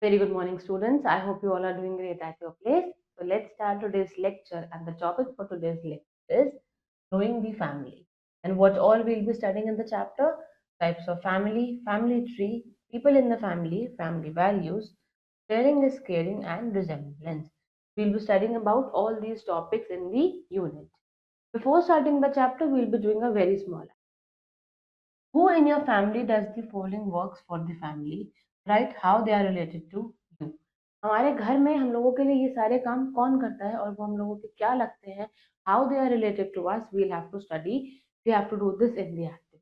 Very good morning, students. I hope you all are doing great at your place. So let's start today's lecture. And the topic for today's lecture is knowing the family. And what all we'll be studying in the chapter: types of family, family tree, people in the family, family values, sharing is caring, and resemblance. We'll be studying about all these topics in the unit. Before starting the chapter, we'll be doing a very small. Who in your family does the following works for the family? Write how they are related to you. हमारे घर में हम लोगों के लिए ये सारे काम कौन करता है और वो हम लोगों के क्या लगते हैं? How they are related to us? We'll have to study. We have to do this in the active.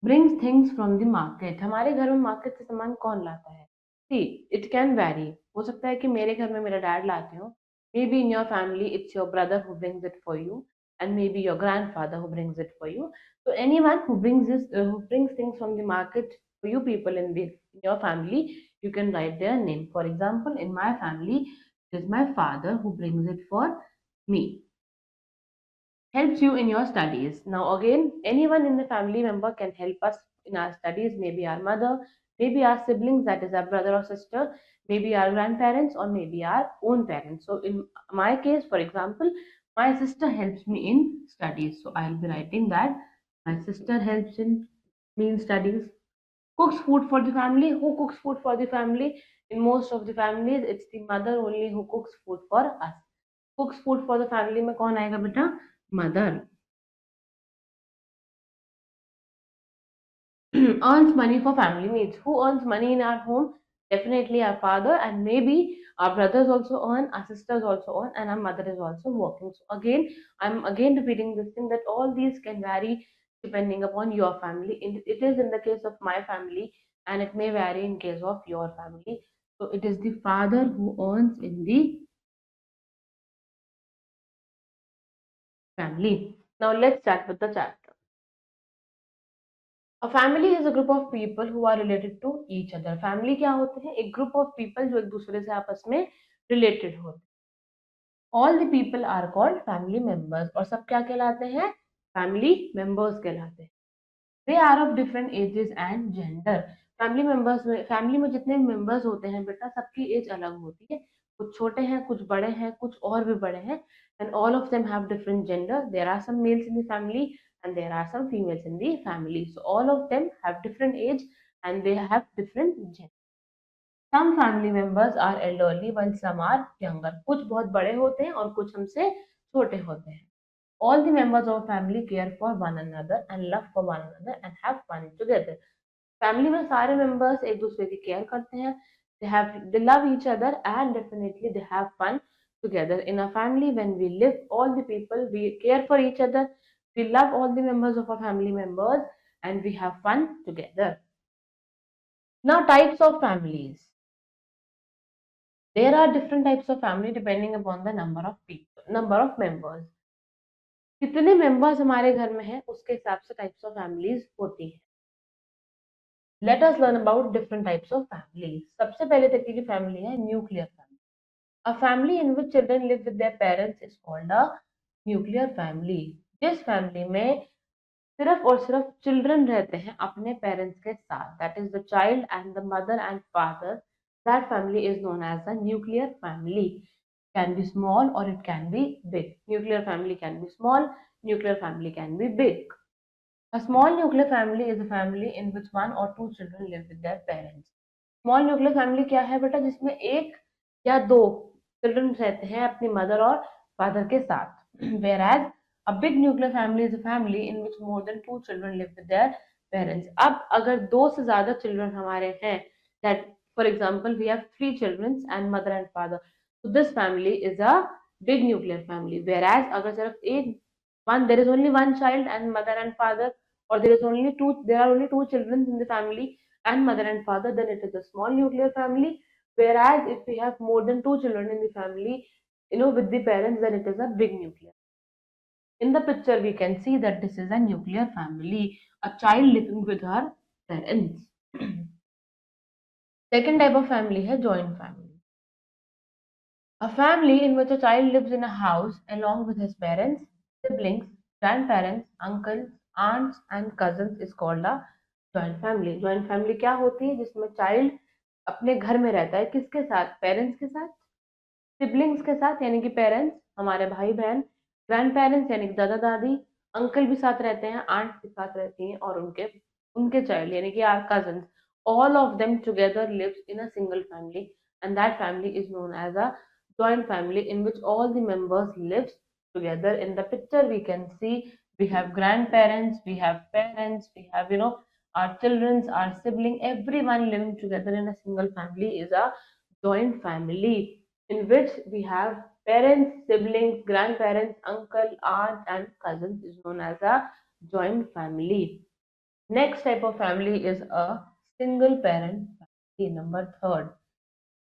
Brings things from the market. हमारे घर में मार्केट से सामान कौन लाता है? See, it can vary. हो सकता है कि मेरे घर में मेरा डैड लाते हो. Maybe in your family it's your brother who brings it for you, and maybe your grandfather who brings it for you. So anyone who brings things from the market for you people in your family, you can write their name. For example, in my family, it is my father who brings it for me. Helps you in your studies. Now, again, anyone in the family member can help us in our studies, maybe our mother, maybe our siblings, that is our brother or sister, maybe our grandparents, or maybe our own parents. So, in my case, for example, my sister helps me in studies. So, I'll be writing that my sister helps me in studies. Cooks food for the family. Who cooks food for the family? In most of the families, it's the mother only who cooks food for us. Cooks food for the family में कौन आएगा बेटा? Mother. Earns money for family needs. Who earns money in our home? Definitely our father, and maybe our brothers also earn, our sisters also earn, and our mother is also working. So again, I'm again repeating this thing that all these can vary depending upon your family. It is in the case of my family, and it may vary in case of your family. So it is the father who earns in the family. Now let's start with the chapter. A family is a group of people who are related to each other. Family क्या होते हैं? एक group of people जो एक दूसरे से आपस में related होते हैं. All the people are called family members. और सब क्या कहलाते हैं? Family members कहलाते हैं. They are of different ages and gender. Family में जितने मेंबर्स होते हैं बेटा, सबकी एज अलग होती है. कुछ छोटे हैं, कुछ बड़े हैं, कुछ और भी बड़े हैं. And all of them have different gender. There are some males in the family and there are some females in the family. So all of them have different age and they have different gender. Some family members are elderly while some are younger. कुछ बहुत बड़े होते हैं और कुछ हमसे छोटे होते हैं. All the members of family care for one another and love for one another and have fun together. Family में सारे मेंबर्स एक दूसरे की केयर करते हैं. They love each other and definitely they have fun together. In a family, when we live, all the people, we care for each other, we love all the members of our family members, and we have fun together. Now, types of families. There are different types of family depending upon the number of people, number of members. कितने members हमारे घर में हैं उसके हिसाब से types of families होती हैं. Let us learn about different types of families. सबसे पहले तरीके की फैमिली है nuclear family. A family in which children live with their parents is called a nuclear family. जिस फैमिली में सिर्फ और सिर्फ चिल्ड्रन रहते हैं अपने पेरेंट्स के साथ, that is the child and the mother and father, that family is known as a nuclear family. Can be small or it can be big. Nuclear family can be small, nuclear family can be big. A small nuclear family is a family in which one or two children live with their parents. Small nuclear family क्या है बेटा? जिसमें एक या दो children रहते हैं अपनी मदर और फादर के साथ. Whereas a big nuclear family is a family in which more than two children live with their parents. अब अगर दो से ज्यादा चिल्ड्रन हमारे हैं, that for example we have three children and mother and father, so this family is a big nuclear family. Whereas अगर सिर्फ एक there is only one child and mother and father, or there are only two children in the family and mother and father, then it is a small nuclear family. Whereas if we have more than two children in the family, with the parents, then it is a big nuclear. In the picture we can see that this is a nuclear family, a child living with her parents. Second type of family है joint family. A family in which a child lives in a house along with his parents, siblings, grandparents, uncles, aunts and cousins is called a joint family. Joint family क्या होती है? जिसमें child अपने घर में रहता है किसके साथ, पेरेंट्स के साथ, सिबलिंग्स के साथ यानी कि पेरेंट्स, हमारे भाई बहन, ग्रैंड पेरेंट्स यानी कि दादा दादी, अंकल भी साथ रहते हैं, आंट भी साथ रहती हैं, और उनके उनके चाइल्ड यानी कि our cousins, all of them together lives in a single family, and that family is known as a joint family in which all the members lives together. In the picture we can see we have grandparents, we have parents, we have our children's, our sibling, everyone living together in a single family is a joint family, in which we have parents, siblings, grandparents, uncle, aunt, and cousins is known as a joint family. Next type of family is a single parent family. Number third,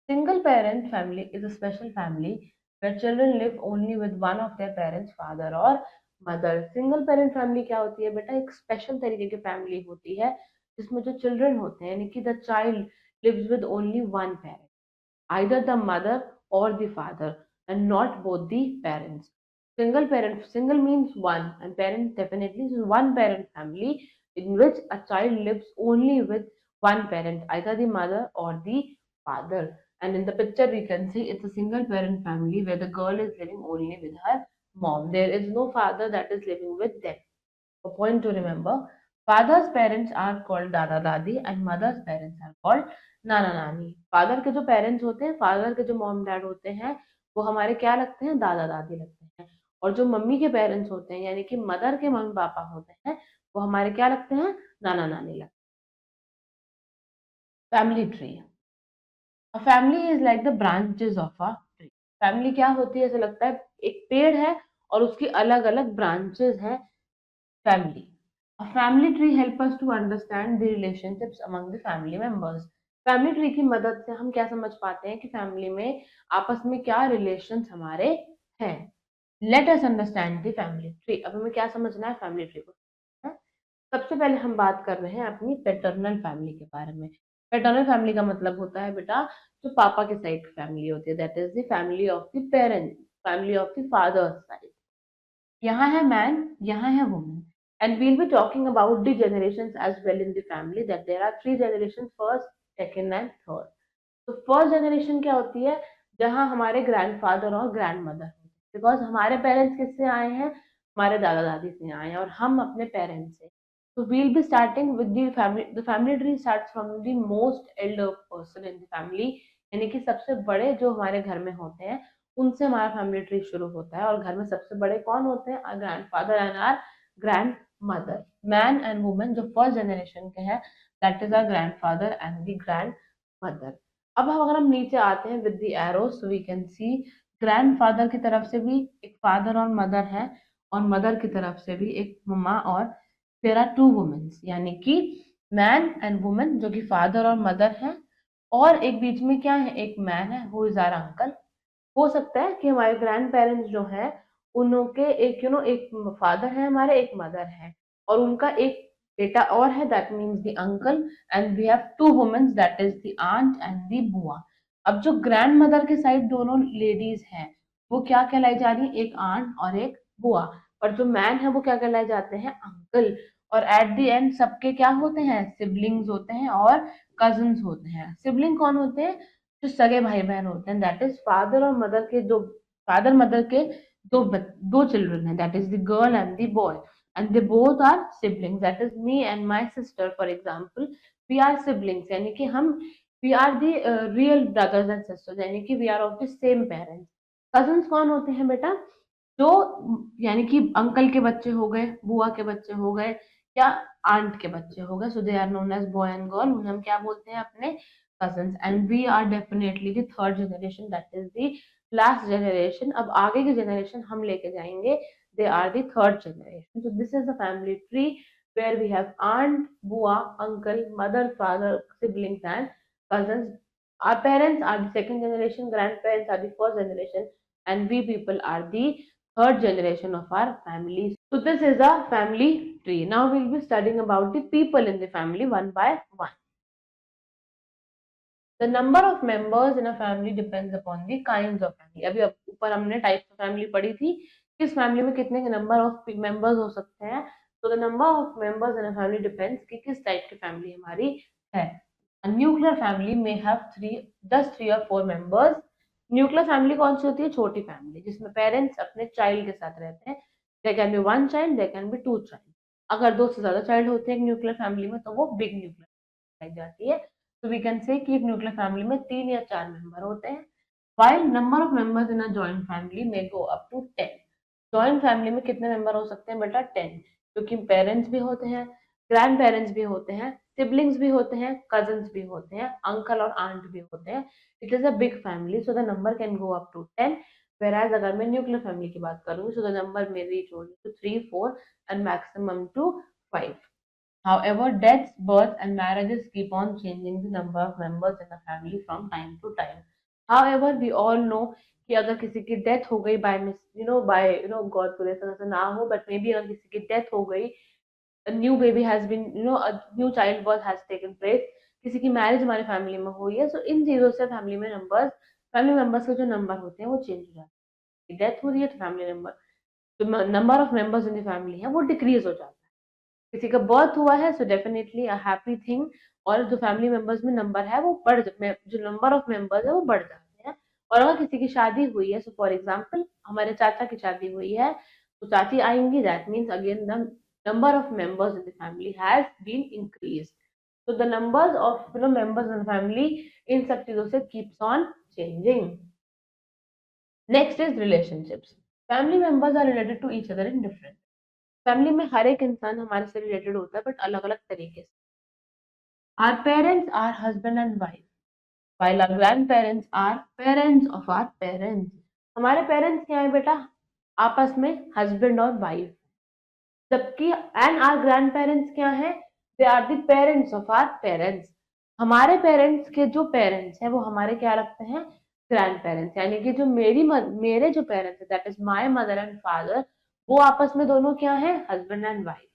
single parent family is a special family where children live only with one of their parents, father or mother. Single parent family क्या होती है बेटा, एक special तरीके की family होती है जिसमें जो चिल्ड्रन होते हैं यानी कि the child lives with only one parent, either the mother or the father, and not both the parents. Single parent, single means one, and parent definitely is one parent family in which a child lives only with one parent, either the mother or the father. And in the picture we can see it's a single parent family where the girl is living only with her mom. There is no father that is living with them. A point to remember, father's parents are called dada dadi and mother's parents are called नाना नानी. Father के जो parents होते हैं, father के जो mom dad होते हैं, वो हमारे क्या लगते हैं, दादा दादी लगते हैं. और जो मम्मी के पेरेंट्स होते हैं यानी कि मदर के मम्मी पापा होते हैं, वो हमारे क्या लगते हैं, नाना नानी लगते हैं. Family tree. A family is like the branches of a tree. Family क्या होती है, ऐसा लगता है एक पेड़ है और उसकी अलग अलग ब्रांचेस हैं. Family. A family tree help us to understand the relationships among the family members. Family tree की मदद से हम क्या समझ पाते हैं कि फैमिली में आपस में क्या रिलेशंस हमारे हैं. Let us understand the family tree. अब हमें क्या समझना है फैमिली ट्री को, है? सबसे पहले हम बात कर रहे हैं अपनी पैटर्नल फैमिली के बारे में. पैटर्नल फैमिली का मतलब होता है बेटा जो पापा के साइड की फैमिली होती है, that is the family of the parents, family of the father's side. यहाँ है मैन, यहाँ है woman. And we'll be talking about the generations as well in the family, that there are three generations, first, second and third. तो first generation क्या होती है, जहाँ हमारे ग्रैंडफादर और ग्रैंड मदर होते हैं, बिकॉज हमारे पेरेंट्स किससे आए हैं, हमारे दादा दादी से आए हैं और हम अपने पेरेंट्स से. तो we'll be starting with the family tree starts from the most elder person in the family, यानी कि सबसे बड़े जो हमारे घर में होते हैं उनसे हमारा फैमिली ट्री शुरू होता है. और घर में सबसे बड़े कौन होते हैं, our grandfather and our grandmother. Man and women जो फर्स्ट जनरेशन के हैं, that is our grandfather and the grandmother. अब अगर हम नीचे आते हैं with the arrows, we can see grandfather की तरफ से भी एक फादर और मदर है, और मदर की तरफ से भी एक मम्मा, और देयर आर टू वुमेन्स यानी कि मैन एंड वुमेन जो कि फादर और मदर है. और एक बीच में क्या है, एक मैन है हु इज आवर अंकल. हो सकता है कि हमारे ग्रैंड पेरेंट्स जो हैं उनके एक एक फादर है हमारे, एक मदर है, और उनका एक बेटा और है, that means the uncle. And we have two womens, that is the aunt and the बुआ. अब जो ग्रैंड मदर के साइड दोनों लेडीज हैं वो क्या कहलाई जा रही है, एक आंट और एक बुआ. और जो मैन है वो क्या कहलाए जाते हैं, अंकल. और एट द एंड सबके क्या होते हैं, सिबलिंग्स होते हैं और कजन्स होते हैं. सिबलिंग कौन होते हैं, जो सगे भाई बहन होते हैं, दैट इज फादर और मदर के, जो फादर मदर के दो चिल्ड्रन है, that is the girl and the boy, and they both are siblings, that is me and my sister for example. We are siblings यानी कि हम, we are the real brothers and sisters, यानी कि we are of the same parents. Cousins कौन होते हैं बेटा, जो यानी कि अंकल के बच्चे हो गए, बुआ के बच्चे हो गए, या आंट के बच्चे हो गए. So they are known as boy and girl. उन्हें हम क्या बोलते हैं, अपने cousins. And we are definitely the third generation, that is the last generation. अब आगे की generation हम लेके जाएंगे, they are the third generation. So this is the family tree where we have aunt, बुआ, uncle, mother, father, siblings and cousins. Our parents are the second generation, grandparents are the first generation, and we people are the third generation of our family. So this is a family tree. Now we'll be studying about the people in the family one by one. The number of members in a family depends upon the kinds of family. अभी ऊपर हमने types of family पढ़ी थी, किस family में कितने के number of members हो सकते हैं. तो the number of members in a family depends कि किस टाइप की फैमिली हमारी है. A nuclear family may have just 3 or 4 members. Nuclear family कौन सी होती है? छोटी फैमिली, जिसमें पेरेंट्स अपने चाइल्ड के साथ रहते हैं. There can be 1 child, there can be 2 child. अगर 2 से ज्यादा चाइल्ड होते हैं एक न्यूक्लियर फैमिली में तो वो बिग न्यूक्लियर फैमिली जाती है. तो वी कैन से कि एक न्यूक्लियर फैमिली में 3 या 4 मेंबर होते हैं. while number of members in a joint family may go up to 10. Joint family में कितने मेंबर हो सकते हैं बेटा? 10. क्योंकि पेरेंट्स भी होते हैं, ग्रैंड पेरेंट्स भी होते हैं, सिबलिंग्स भी होते हैं, कजन्स भी होते हैं, अंकल और आंट भी होते हैं. It is a big family, so the number can go up to 10. whereas अगर मैं न्यूक्लियर फैमिली की बात करूंगी, सो द नंबर may reach only to 3, 4 and maximum to 5. However, deaths, births, and marriages keep on changing the number of members in a family from time to time. However, we all know कि अगर किसी की death हो गई bye miss bye God पूरे तरह से ना हो, बट मे बी अगर किसी की डेथ हो गई, new baby has been new child birth has taken place, किसी की मैरिज हमारी फैमिली में हुई है, सो इन चीजों से फैमिली मेंबर्स के जो नंबर होते हैं वो चेंज हो जाते हैं. डेथ हो रही है तो फैमिली नंबर, जो number of members in the family है वो डिक्रीज हो जाता है. किसी का बर्थ हुआ है, so definitely a happy thing. और जो फैमिली मेंबर्स में नंबर है वो जो नंबर ऑफ मेंबर्स है वो बढ़ जाते हैं. और अगर किसी की शादी हुई है, सो फॉर एग्जांपल हमारे चाचा की शादी हुई है, तो चाची आएंगी, that means again the number of members in the family has been increase. तो the numbers of members in the family in सब चीजों से keeps on changing. Next is relationships. Family members are related to each other in different. Family में हर एक इंसान हमारे से रिलेटेड होता है, बट अलग अलग तरीके से. Our parents are husband and wife, while our grandparents are parents of our parents. हमारे पेरेंट्स क्या है बेटा? आपस में हस्बैंड और वाइफ. जबकि एंड आर ग्रैंड पेरेंट्स क्या है? They are the parents of our parents. हमारे पेरेंट्स के जो पेरेंट्स हैं वो हमारे क्या लगते हैं? Grandparents. यानी कि जो मेरे जो पेरेंट्स है, that is my mother and father, वो आपस में दोनों क्या है? Husband and wife.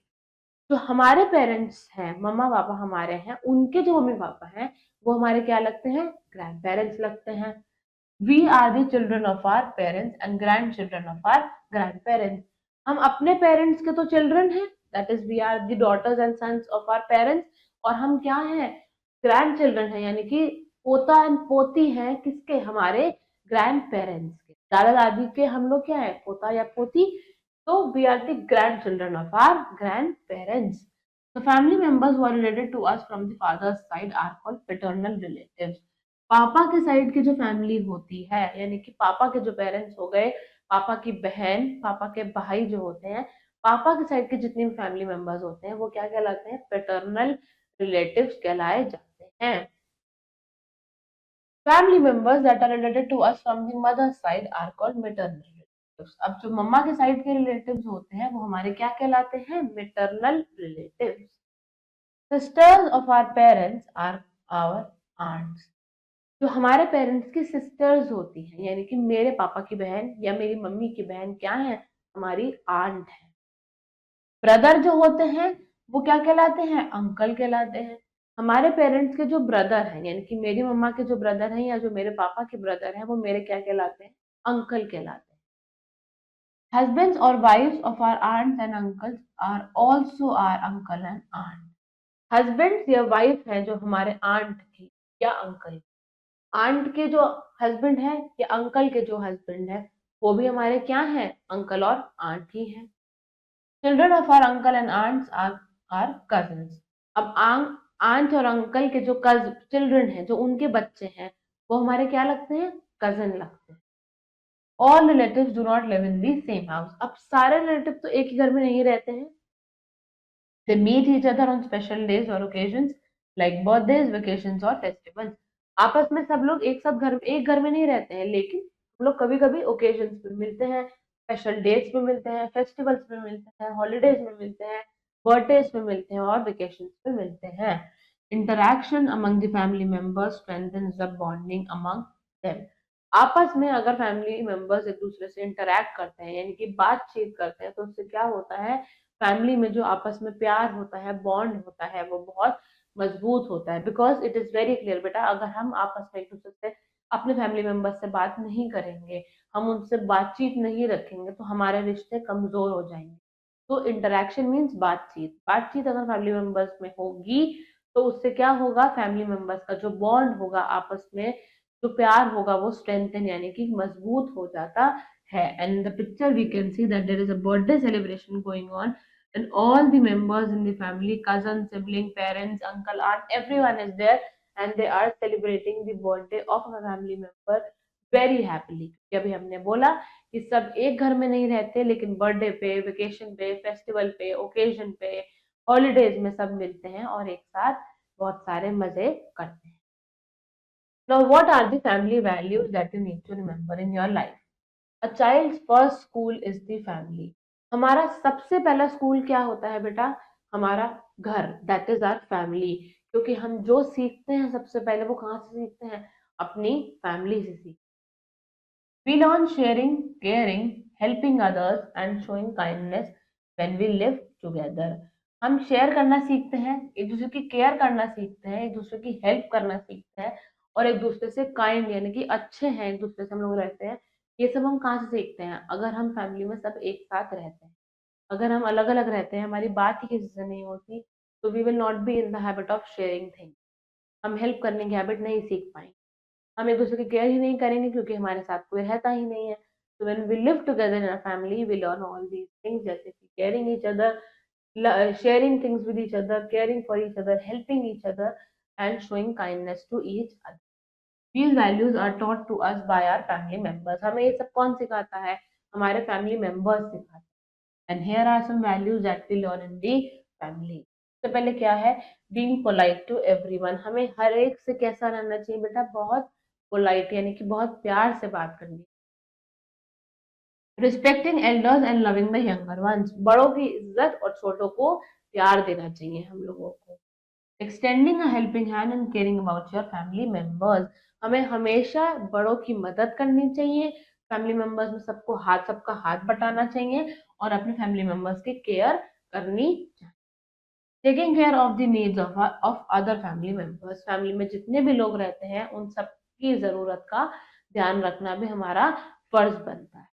जो हमारे पेरेंट्स हैं, मम्मा पापा हमारे हैं, उनके जो मम्मी पापा हैं वो हमारे क्या लगते हैं? ग्रैंड पेरेंट्स लगते हैं. We are the children of our parents and grandchildren of our grandparents. हम अपने पेरेंट्स के तो चिल्ड्रन हैं, that is we are the daughters and sons of our parents. और हम क्या हैं? ग्रैंड चिल्ड्रन है, यानी कि पोता एंड पोती हैं किसके? हमारे ग्रैंड पेरेंट्स के. दादा दादी के हम लोग क्या है? पोता या पोती. So we are the grandchildren of our grandparents. The family members who are related to us from the father's side are called paternal relatives. पापा के साइड की जो फैमिली होती है, यानी कि पापा के जो पेरेंट्स हो गए, पापा की बहन, पापा के भाई जो होते हैं, पापा के साइड के जितने भी फैमिली मेंबर्स होते हैं वो क्या कहलाते हैं? पैटर्नल रिलेटिव्स कहलाए जाते हैं. Family members that are related to us from the mother side are called maternal relatives. अब जो मम्मा के साइड के रिलेटिव्स होते हैं वो हमारे क्या कहलाते हैं? Maternal relatives. Sisters of our parents are our aunts. जो हमारे पेरेंट्स की सिस्टर्स होती हैं, यानी कि मेरे पापा की बहन या मेरी मम्मी की बहन क्या है? हमारी आंट है. ब्रदर जो होते हैं वो क्या कहलाते हैं? अंकल कहलाते हैं. हमारे पेरेंट्स के जो ब्रदर हैं, यानी कि मेरी मम्मा के जो ब्रदर हैं या जो मेरे पापा के ब्रदर हैं, वो मेरे क्या कहलाते हैं? अंकल कहलाते हैं. हस्बैंड्स और wifes of our aunts and uncles are also our uncle and aunt. Husbands या वाइफ हैं जो हमारे आंट की या अंकल. आंट के जो हस्बैंड है या अंकल के जो हस्बैंड है वो भी हमारे क्या हैं? अंकल और आंट ही हैं. Children of our uncle and aunts are cousins. अब आंट और अंकल के जो चिल्ड्रन हैं, जो उनके बच्चे हैं, वो हमारे क्या लगते हैं? कजन लगते हैं. All relatives do not live in the same house. अब सारे रिलेटिव तो एक ही घर में नहीं रहते हैं. They meet each other on special days और ओकेजन्स लाइक बर्थडेज, वेकेशंस और फेस्टिवल्स. आपस में सब लोग एक घर में नहीं रहते हैं, लेकिन हम लोग कभी कभी ओकेजन्स पे मिलते हैं, स्पेशल डेज पे मिलते हैं, फेस्टिवल्स पे मिलते हैं, हॉलीडेज में मिलते हैं, बर्थडेज पे मिलते हैं और वेकेशंस पे मिलते हैं. Interaction among the family members strengthens the bonding among them. आपस में अगर फैमिली मेंबर्स एक दूसरे से इंटरैक्ट करते हैं, यानी कि बातचीत करते हैं, तो उससे क्या होता है? फैमिली में जो आपस में प्यार होता है, बॉन्ड होता है, वो बहुत मजबूत होता है. Because it is very clear बेटा, अगर हम आपस में एक दूसरे से अपने फैमिली मेंबर्स से बात नहीं करेंगे, हम उनसे बातचीत नहीं रखेंगे, तो हमारे रिश्ते कमजोर हो जाएंगे. तो इंटरेक्शन मीन्स बातचीत. बातचीत अगर फैमिली मेंबर्स में होगी तो उससे क्या होगा, फैमिली मेंबर्स का जो बॉन्ड होगा आपस में, जो प्यार होगा वो स्ट्रेंथन यानी कि मजबूत हो जाता है. And the picture we can see that there is a birthday celebration going on and all the members in the family, cousins, sibling, parents, uncle, aunt, everyone is there and they are celebrating the birthday of a family member very happily. क्योंकि अभी हमने बोला कि सब एक घर में नहीं रहते, लेकिन बर्थडे पे, वेकेशन पे, फेस्टिवल पे, ओकेजन पे, हॉलीडेज में सब मिलते हैं और एक साथ बहुत सारे मजे करते हैं. Now, what are the family values that you need to remember in your life? A child's first school is the family. हमारा सबसे पहला स्कूल क्या होता है बेटा? हमारा घर. That is our family. क्योंकि हम जो सीखते हैं सबसे पहले वो कहाँ से सीखते हैं? अपनी फैमिली से सीखते हैं. We learn sharing, caring, helping others and showing kindness when we live together. हम शेयर करना सीखते हैं, एक दूसरे की केयर करना सीखते हैं, एक दूसरे की हेल्प करना सीखते हैं और एक दूसरे से काइंड यानी कि अच्छे हैं, एक दूसरे से हम लोग रहते हैं. ये सब हम कहाँ से सीखते हैं? अगर हम फैमिली में सब एक साथ रहते हैं. अगर हम अलग अलग रहते हैं, हमारी बात ही किसी से नहीं होती, तो we will not be in the habit of sharing things. हम हेल्प करने की हैबिट नहीं सीख पाएंगे. हम एक दूसरे की केयर ही नहीं करेंगे क्योंकि हमारे साथ कोई रहता ही नहीं है. तो when we live together in a family we learn all these things, जैसे कि caring each other, sharing things with each other, caring for each other, helping each other, and showing kindness to each other. These values are taught to us by our family members. हमें ये सब कौन सिखाता है? हमारे family members सिखाते हैं. And here are some values that we learn in the family. सबसे पहले क्या है? Being polite to everyone. हमें हर एक से कैसा रहना चाहिए बेटा? बहुत पोलाइट यानी कि बहुत प्यार से बात करनी. Respecting elders and loving the younger once. बड़ों की इज्जत और छोटों को प्यार देना चाहिए हम लोगों को. Extending a helping hand and caring about your family members. हमें हमेशा बड़ों की मदद करनी चाहिए. फैमिली मेंबर्स में सबका हाथ बटाना चाहिए और अपने फैमिली मेंबर्स की केयर करनी चाहिए. Taking care of the needs of other family members. Family में जितने भी लोग रहते हैं उन सबकी जरूरत का ध्यान रखना भी हमारा फर्ज बनता है.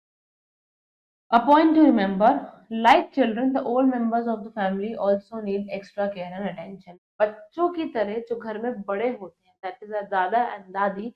A point to remember, like children, the old members of the family also need extra care and attention. बच्चों की तरह जो घर में बड़े होते हैं, that is our दादा and दादी,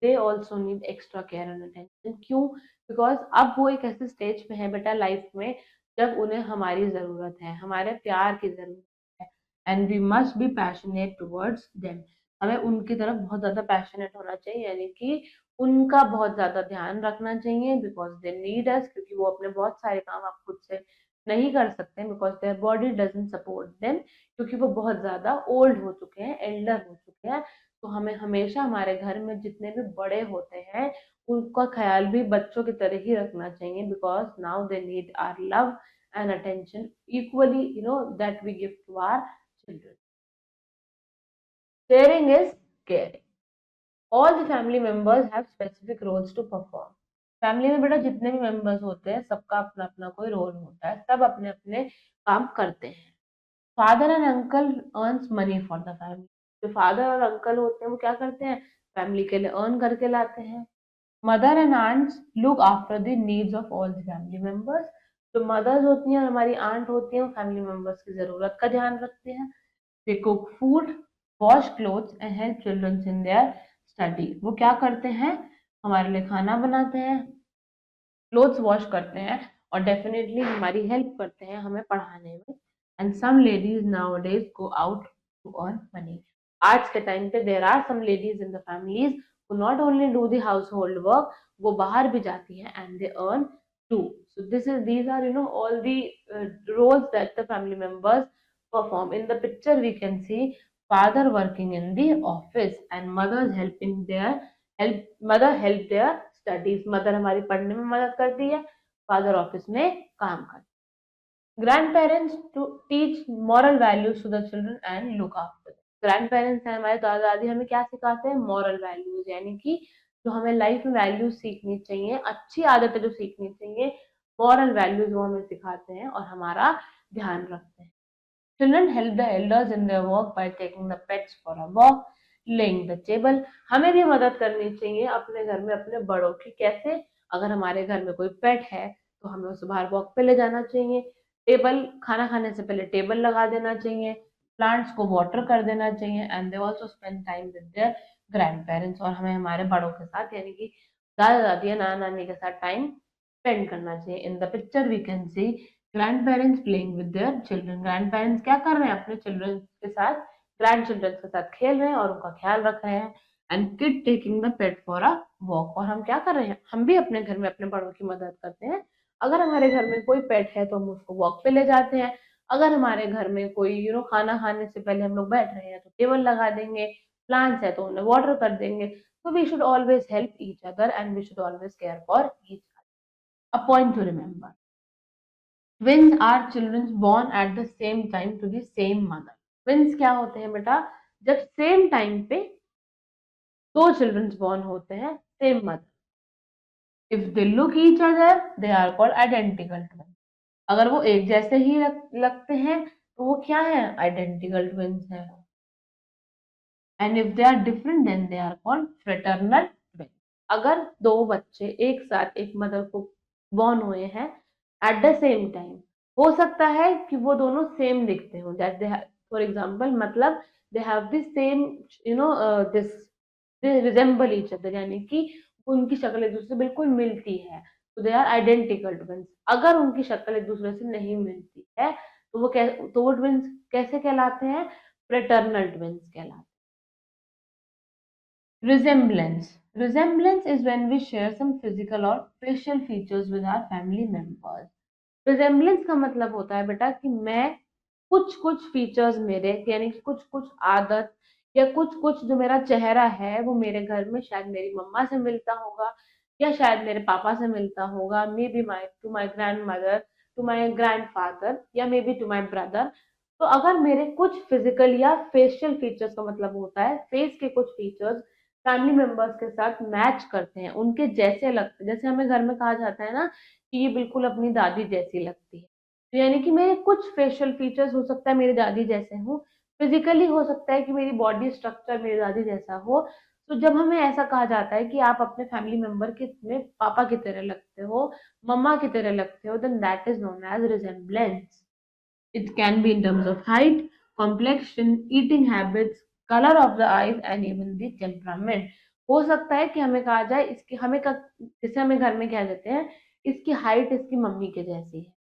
they also need extra care and attention. क्यों? Because अब वो एक ऐसे स्टेज पे हैं बेटा लाइफ में जब उन्हें हमारी जरूरत है, हमारे प्यार की जरूरत है. And we must be passionate towards them. हमें उनकी तरफ बहुत ज्यादा पैशनेट होना चाहिए यानी कि उनका बहुत ज़्यादा ध्यान रखना चाहिए बिकॉज़ दे नीड अस. क्योंकि वो अपने बहुत सारे काम आप खुद से नहीं कर सकते because their body doesn't support them. क्योंकि वो बहुत ज़्यादा ओल्ड हो चुके हैं, एल्डर हो चुके हैं. तो हमें हमेशा हमारे घर में जितने भी बड़े होते हैं, उनका ख़्याल भी बच्चों की तरह ही रखना चाहिए because now they need our love and attention equally, that we give to our children. Sharing is caring. All the family members have specific roles to perform. Family में बेटा जितने भी मेंबर्स होते हैं सबका अपना अपना कोई रोल होता है, सब अपने अपने काम करते हैं. Father and uncle earns money for the family. जो फादर और अंकल होते हैं वो क्या करते हैं? फैमिली के लिए अर्न करके लाते हैं. Mother and aunts look after the needs of all the family members. जो मदर्स होती हैं और हमारी आंट होती हैं वो फैमिली मेंबर्स की जरूरत का ध्यान रखते हैं. They cook food, wash clothes and help children in their study. वो क्या करते हैं? हमारे लिए खाना बनाते हैं, क्लोथ्स वॉश करते हैं और डेफिनेटली हमारी हेल्प करते हैं हमें पढ़ाने में. And some ladies nowadays go out to earn money. आज के टाइम पे there are some ladies in the families who not only do the household work, वो बाहर भी जाती हैं and they earn too. So these are all the roles that the family members perform. In the picture we can see father working in the office and mother help their studies. Mother हमारी पढ़ने में मदद करती है, father office में काम करते हैं. Grandparents to teach moral values to the children and look after. Grandparents हैं हमारे दादा दादी, हमें क्या सिखाते हैं? मॉरल वैल्यूज यानी कि जो हमें लाइफ में वैल्यूज सीखनी चाहिए, अच्छी आदतें जो सीखनी चाहिए, मॉरल वैल्यूज वो हमें सिखाते हैं और हमारा ध्यान रखते हैं. Children help the elders in their work by taking the pets for a walk, laying the table. हमें भी मदद करनी चाहिए अपने घर में अपने बड़ों की. कैसे? अगर हमारे घर में कोई पेट है तो हमें उसे बाहर वॉक पे ले जाना चाहिए. टेबल, खाना खाने से पहले टेबल लगा देना चाहिए. प्लांट्स को वाटर कर देना चाहिए, and they also spend time with their grand parents, और हमें हमारे बड़ों के साथ यानी कि दादा दादी या नाना नानी के साथ टाइम स्पेंड करना चाहिए। In the picture we can see grandparents playing with their children. Grandparents क्या कर रहे हैं, अपने चिल्ड्रन के साथ, ग्रैंड चिल्ड्रन के साथ खेल रहे हैं और उनका ख्याल रख रहे हैं। And kid taking the pet for a walk, और हम क्या कर रहे हैं, हम भी अपने घर में अपने बड़ों की मदद करते हैं। अगर हमारे घर में कोई पेट है तो हम उसको वॉक पे ले जाते हैं। अगर हमारे घर में कोई खाना खाने से पहले हम लोग बैठ रहे हैं तो टेबल लगा देंगे, प्लांट्स है तो उन्हें वाटर कर देंगे। So we should always help each other and we should always care for each other. A point to remember. Twins are children born at the same time to the same mother. Twins क्या होते हैं बेटा, जब same time पे दो children born होते हैं same mother. If they look each other, they are called identical twins. अगर वो एक जैसे ही लगते हैं तो वो क्या है, आइडेंटिकल ट्विंस है। And if they are different then they are called fraternal twins. अगर दो बच्चे एक साथ एक मदर को बॉर्न हुए हैं एट द सेम टाइम, हो सकता है कि वो दोनों सेम दिखते हो, दैट दे फॉर एग्जांपल मतलब they have the same this they resemble each other, यानी कि उनकी शक्ल एक दूसरे से बिल्कुल मिलती है, तो दे आर आइडेंटिकल ट्विंस। अगर उनकी शक्ल एक दूसरे से नहीं मिलती है तो वो ट्विंस कैसे कहलाते हैं, फ्रेटर्नल ट्विंस कहलाते हैं। Resemblance. Resemblance is when we share some physical or facial features with our family members. Resemblance का मतलब होता है बेटा कि मैं कुछ कुछ फीचर्स मेरे यानी कि कुछ कुछ आदत या कुछ कुछ जो मेरा चेहरा है वो मेरे घर में शायद मेरी मम्मा से मिलता होगा या शायद मेरे पापा से मिलता होगा, maybe my grandmother, to my grandfather, या maybe to my brother. तो अगर मेरे कुछ फिजिकल या फेशियल फीचर्स का मतलब होता है फेस के कुछ फीचर्स फैमिली मेंबर्स के साथ मैच करते हैं, उनके जैसे लगते हैं, जैसे हमें घर में कहा जाता है ना कि ये बिल्कुल अपनी दादी जैसी लगती है, तो यानी कि मेरे कुछ फेशियल फीचर्स हो सकता है मेरी दादी जैसे हो, फिजिकली हो सकता है कि मेरी बॉडी स्ट्रक्चर मेरी दादी जैसा हो। तो जब हमें ऐसा कहा जाता है कि आप अपने फैमिली मेंबर के में पापा की तरह लगते हो, मम्मा की तरह लगते हो, then that is known as resemblance. It can be in terms of height, complexion, eating habits, color of the eyes and even the temperament. हो सकता है कि हमें कहा जाए इसकी जैसे हमें घर में कह देते हैं इसकी हाइट इसकी मम्मी के जैसी है।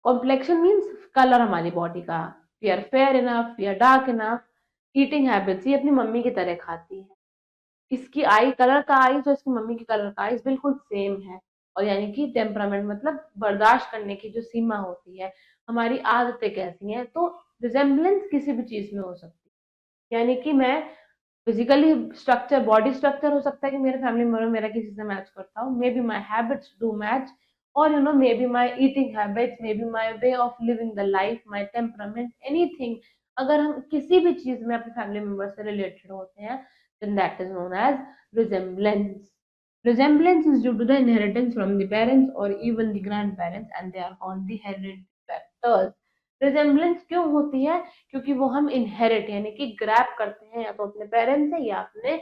कॉम्प्लेक्शन मीन्स कलर हमारी बॉडी का, we are fair enough, we are dark enough. Eating habits, ये अपनी मम्मी की तरह खाती है। इसकी आई कलर का आईज और इसकी मम्मी की कलर का आईज बिल्कुल सेम है। और यानी कि टेम्परामेंट मतलब बर्दाश्त करने की जो सीमा होती है, हमारी आदतें कैसी हैं, तो रिजेम्बलेंस किसी भी चीज में हो सकती है। यानी कि मैं फिजिकली स्ट्रक्चर बॉडी स्ट्रक्चर हो सकता है कि मेरे फैमिली मेंबर मेरा किसी से मैच करता हूँ, maybe my habits do match, और maybe my eating habits, maybe my way of living the life, my temperament, anything. अगर हम किसी भी चीज में अपने फैमिली मेंबर से रिलेटेड होते हैं, then that is known as resemblance. Resemblance is due to the inheritance from the parents or even the grandparents and they are called the hereditary factors. Resemblance क्यों होती है, क्योंकि वो हम इनहेरिट यानी कि ग्रैब करते हैं या तो अपने पेरेंट्स से या अपने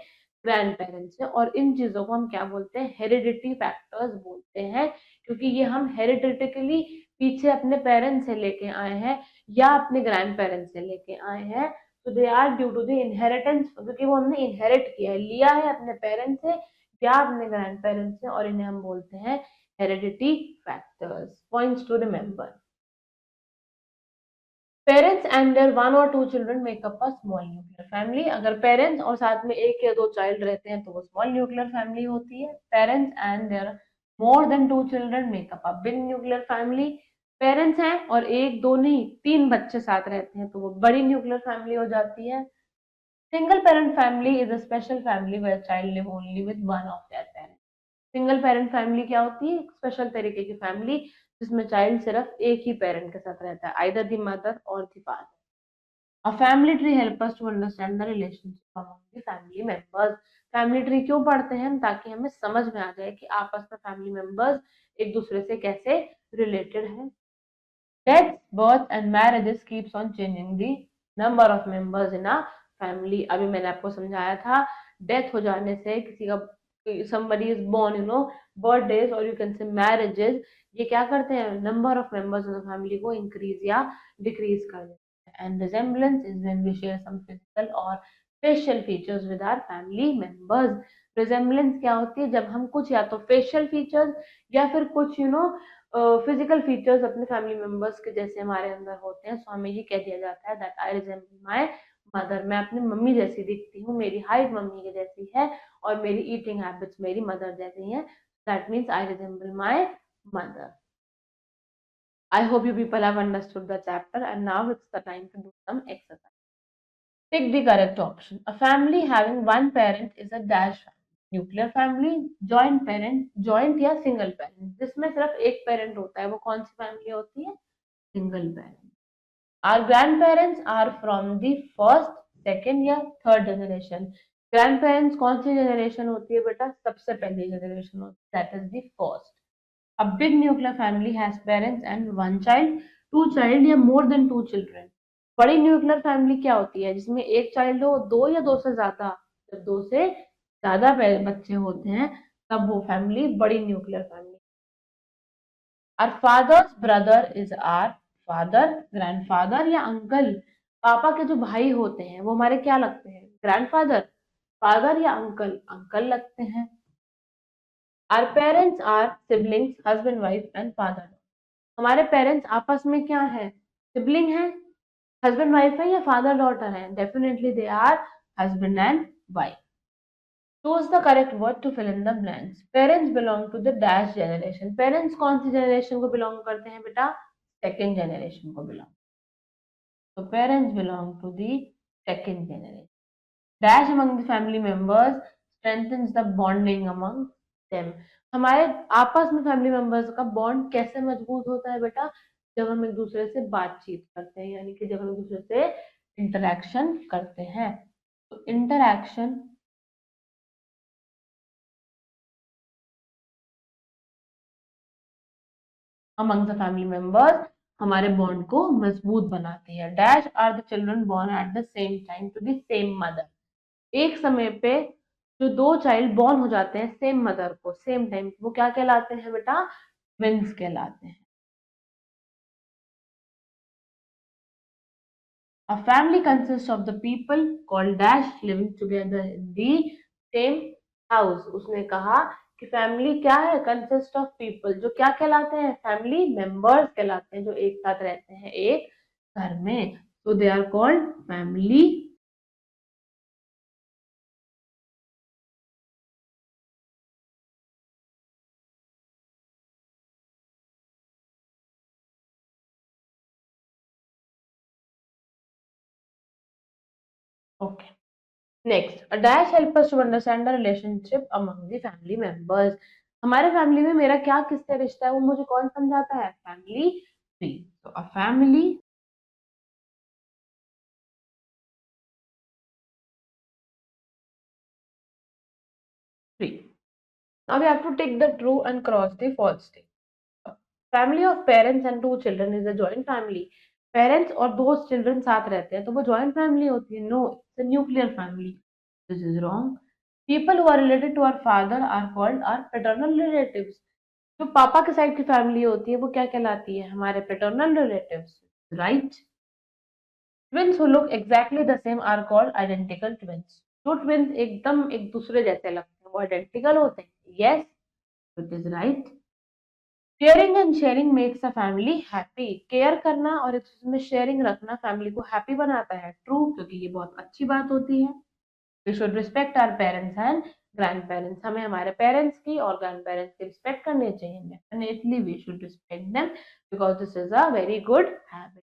ग्रैंड पेरेंट्स से, और इन चीजों को हम क्या बोलते हैं, हेरिडिटरी फैक्टर्स बोलते हैं, क्योंकि ये हम हेरिडिटिकली पीछे अपने पेरेंट्स से लेके आए हैं या अपने ग्रैंड पेरेंट्स से लेके आए हैं। तो they are due to the inheritance, क्योंकि वो हमने इनहेरिट किया है, लिया है अपने पेरेंट्स से या अपने ग्रैंड पेरेंट्स से, और इन्हें हम बोलते हैं heredity factors. Points to remember. Parents and their one और two children make up a small nuclear family. अगर पेरेंट्स और साथ में एक या दो चाइल्ड रहते हैं तो वो स्मॉल न्यूक्लियर फैमिली होती है। Parents and their more than two children make up a big nuclear family. Parents हैं और एक दो नहीं तीन बच्चे साथ रहते हैं तो वो बड़ी न्यूक्लियर फैमिली हो जाती है। Single parent family is a special family where child live only with one of their parents. Single parent family क्या होती है, एक स्पेशल तरीके की फैमिली जिसमें चाइल्ड सिर्फ एक ही पेरेंट के साथ रहता है, आइदर द मदर और the father. A family tree help us to understand the relationship among the family members. Family tree क्यों पढ़ते हैं हम, ताकि हमें समझ में आ जाए कि आपस में फैमिली मेंबर्स एक दूसरे से कैसे रिलेटेड हैं। Death, birth and marriages keeps on changing the number of members in a family. अभी मैंने आपको समझाया था, डेथ हो जाने से किसी का somebody is born, birthdays और you can say marriages, ये क्या करते हैं, number of members in the family को इंक्रीज या डिक्रीज कर देते हैं। and resemblance is when we share some physical or facial features with our family members. Resemblance क्या होती है? जब हम कुछ या तो facial features या फिर कुछ फिजिकल फीचर्स अपने फैमिली मेंबर्स के जैसे हमारे अंदर होते हैं, सो हमें ये कह दिया जाता है that I resemble my mother, मैं अपनी मम्मी जैसी दिखती हूँ, मेरी हाइट मम्मी की जैसी है और मेरी ईटिंग हैबिट्स मेरी मदर जैसी हैं, that means I resemble my mother. I hope you people have understood the chapter, and now it's the time to do some exercise. Pick the correct option. A family having one parent is a dash family. Nuclear family, joint parent, joint या single parent, जिसमें सिर्फ एक parent होता है, वो कौन सी family होती है? Single parent. Our grand parents are from the first, second या थर्ड जनरेशन. ग्रैंड पेरेंट्स कौन सी जनरेशन होती है बेटा? सबसे पहली जनरेशन होती है, that is the first. A big nuclear family has parents and one child, two child या more than two children. बड़ी न्यूक्लियर फैमिली क्या होती है? जिसमें एक चाइल्ड हो, दो या दो से ज्यादा. जब दो से ज्यादा बच्चे होते हैं तब वो फैमिली बड़ी nuclear family. Our father's brother is our father, grandfather या अंकल. पापा के जो भाई होते हैं वो हमारे क्या लगते हैं? ग्रैंडफादर, फादर या अंकल? अंकल लगते हैं. Our parents are siblings, husband, wife and father. हमारे पेरेंट्स आपस में क्या है? सिबलिंग है, हस्बैंड वाइफ है या फादर डॉटर है? Definitely they are husband and wife. Choose the correct word to fill in the blanks. Parents belong to the dash generation. Parents कौन सी जनरेशन को बिलोंग करते हैं बेटा? सेकेंड जनरेशन को बिलोंग. तो parents belong to the second generation. Dash among the family members strengthens the bonding among them. हमारे आपस में फैमिली मेंबर्स का बॉन्ड कैसे मजबूत होता है बेटा? जब हम एक दूसरे से बातचीत करते हैं, यानी कि जब हम एक दूसरे से इंटरेक्शन करते हैं. तो interaction among the family members हमारे बॉन्ड को मजबूत बनाती है. Dash are the children born at the same time to the same mother. एक समय पे जो दो चाइल्ड बॉर्न हो जाते हैं सेम मदर को, सेम टाइम, वो क्या कहलाते हैं बेटा? ट्विंस कहलाते हैं. A family consists of the people called dash living together in the same house. उसने कहा कि फैमिली क्या है? कंसिस्ट ऑफ पीपल, जो क्या कहलाते हैं? फैमिली मेंबर्स कहलाते हैं, जो एक साथ रहते हैं एक घर में. तो they are called family. Okay. Next, a dash help us to understand the relationship among the family members. हमारे फैमिली में मेरा क्या किससे रिश्ता है वो मुझे कौन समझाता है? Family tree. तो a family tree. Now we have to take the true and cross the false state. Family of parents and two children is a joint family. Parents और दो चिल्ड्रन साथ रहते हैं तो वो जॉइंट फैमिली होती है? No, it's a nuclear family. This is wrong. People who are related to our father are called our paternal relatives. जो पापा के साइड की फैमिली होती है वो क्या कहलाती है? हमारे paternal relatives. Right. Twins who look exactly the same are called identical twins. जो ट्विन्स एकदम एक दूसरे जैसे लगते हैं वो आइडेंटिकल होते हैं? Yes, it is right. Caring and sharing makes a family happy. Care करना और एक दूसरे में शेयरिंग रखना फैमिली को हैप्पी बनाता है. ट्रू, क्योंकि ये बहुत अच्छी बात होती है. We should respect our parents and grand parents. हमें हमारे पेरेंट्स की और ग्रैंड पेरेंट्स की रिस्पेक्ट करनी चाहिए. Definitely we should respect them because this is a very good habit.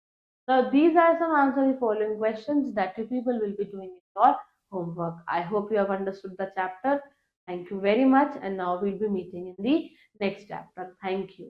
Now these are some answer the following questions that you people will be doing in your homework. I hope you have understood the chapter. Thank you very much, and now we'll be meeting in the next chapter. Thank you.